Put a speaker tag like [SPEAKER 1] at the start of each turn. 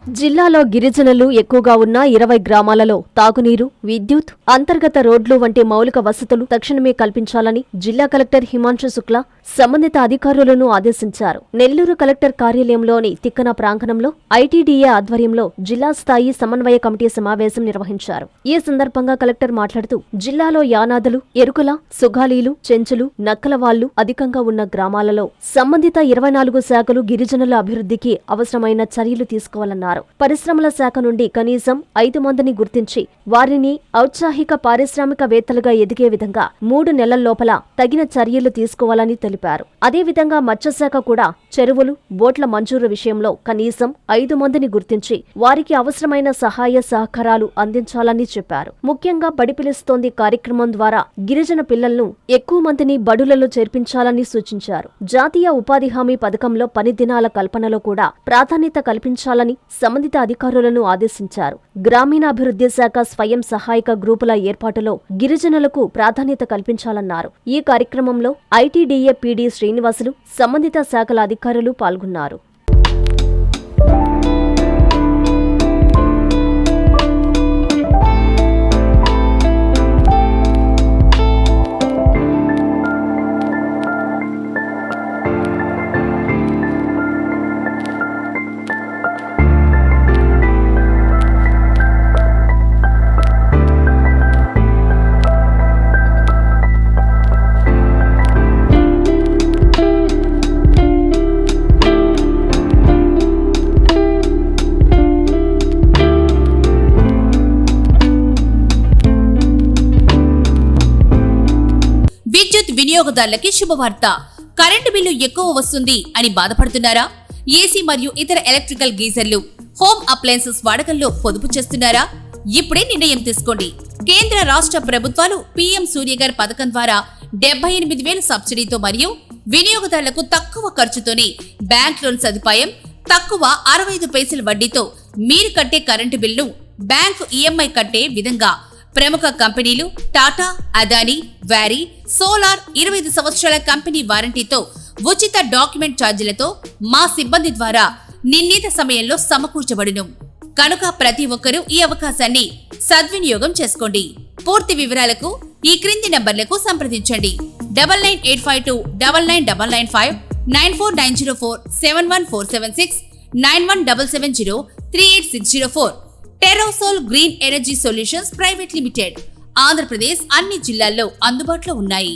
[SPEAKER 1] జిల్లాలో గిరిజనులు ఎక్కువగా ఉన్న 20 గ్రామాలలో తాగునీరు, విద్యుత్, అంతర్గత రోడ్లు వంటి మౌలిక వసతులు తక్షణమే కల్పించాలని జిల్లా కలెక్టర్ హిమాంశు శుక్లా సంబంధిత అధికారులను ఆదేశించారు. నెల్లూరు కలెక్టర్ కార్యాలయంలోని తిక్కన ప్రాంగణంలో ఐటీడీఏ ఆధ్వర్యంలో జిల్లా స్థాయి సమన్వయ కమిటీ సమావేశం నిర్వహించారు. ఈ సందర్భంగా కలెక్టర్ మాట్లాడుతూ జిల్లాలో యానాదులు, ఎరుకల, సుగాలీలు, చెంచులు, నక్కలవాళ్లు అధికంగా ఉన్న గ్రామాలలో సంబంధిత 24 శాఖలు గిరిజనుల అభివృద్ధికి అవసరమైన చర్యలు తీసుకోవాలన్నారు. పరిశ్రమల శాఖ నుండి కనీసం 5 మందిని గుర్తించి వారిని ఔత్సాహిక పారిశ్రామికవేత్తలుగా ఎదిగే విధంగా 3 నెలల లోపల తగిన చర్యలు తీసుకోవాలని తెలిపారు. అదేవిధంగా మత్స్యశాఖ కూడా చెరువులు, బోట్ల మంజూరు విషయంలో కనీసం 5 మందిని గుర్తించి వారికి అవసరమైన సహాయ సహకారాలు అందించాలని చెప్పారు. ముఖ్యంగా బడి పిలుస్తోంది కార్యక్రమం ద్వారా గిరిజన పిల్లలను ఎక్కువ మందిని బడులలో చేర్పించాలని సూచించారు. జాతీయ ఉపాధి హామీ పథకంలో పని దినాల కల్పనలో కూడా ప్రాధాన్యత కల్పించాలని సంబంధిత అధికారులను ఆదేశించారు. గ్రామీణాభివృద్ధి శాఖ స్వయం సహాయక గ్రూపుల ఏర్పాటులో గిరిజనులకు ప్రాధాన్యత కల్పించాలన్నారు. ఈ కార్యక్రమంలో ఐటీడీఏ పీడీ శ్రీనివాసులు, సంబంధిత శాఖల అధికారులు పాల్గొన్నారు.
[SPEAKER 2] విద్యుత్ వినియోగదారులకి శుభవార్త. కరెంటు బిల్లు ఎక్కువ వస్తుంది అని బాధపడుతున్నారా? ఏసీ మరియు ఇతర ఎలక్ట్రికల్ గీజర్లు, హోమ్ అప్లయన్సెస్ వాడకంలో పొదుపు చేస్తున్నారా? ఇప్పుడే నిర్ణయం తీసుకోండి. కేంద్ర రాష్ట్ర ప్రభుత్వాలు పీఎం సూర్యఘర్ పథకం ద్వారా 78,000 సబ్సిడీతో మరియు వినియోగదారులకు తక్కువ ఖర్చుతోనే బ్యాంక్ లోన్ సదుపాయం, తక్కువ 65 పైసల వడ్డీతో మీరు కట్టే కరెంటు బిల్లును బ్యాంకు ఈఎంఐ కట్టే విధంగా ప్రముఖ కంపెనీలు టాటా, అదానీ, వ్యారీ, సోలార్ 25 సంవత్సరాల కంపెనీ వారంటీతో ఉచిత డాక్యుమెంట్ ఛార్జీలతో మా సిబ్బంది ద్వారా నిర్ణీత సమయంలో సమకూర్చబడును. కనుక ప్రతి ఒక్కరూ ఈ అవకాశాన్ని సద్వినియోగం చేసుకోండి. పూర్తి వివరాలకు ఈ క్రింది నంబర్లకు సంప్రదించండి. 9985299995, 9490471476, 9177038604. టెరోసోల్ green energy solutions private limited, Andhra Pradesh అన్ని జిల్లాల్లో అందుబాటులో ఉన్నాయి.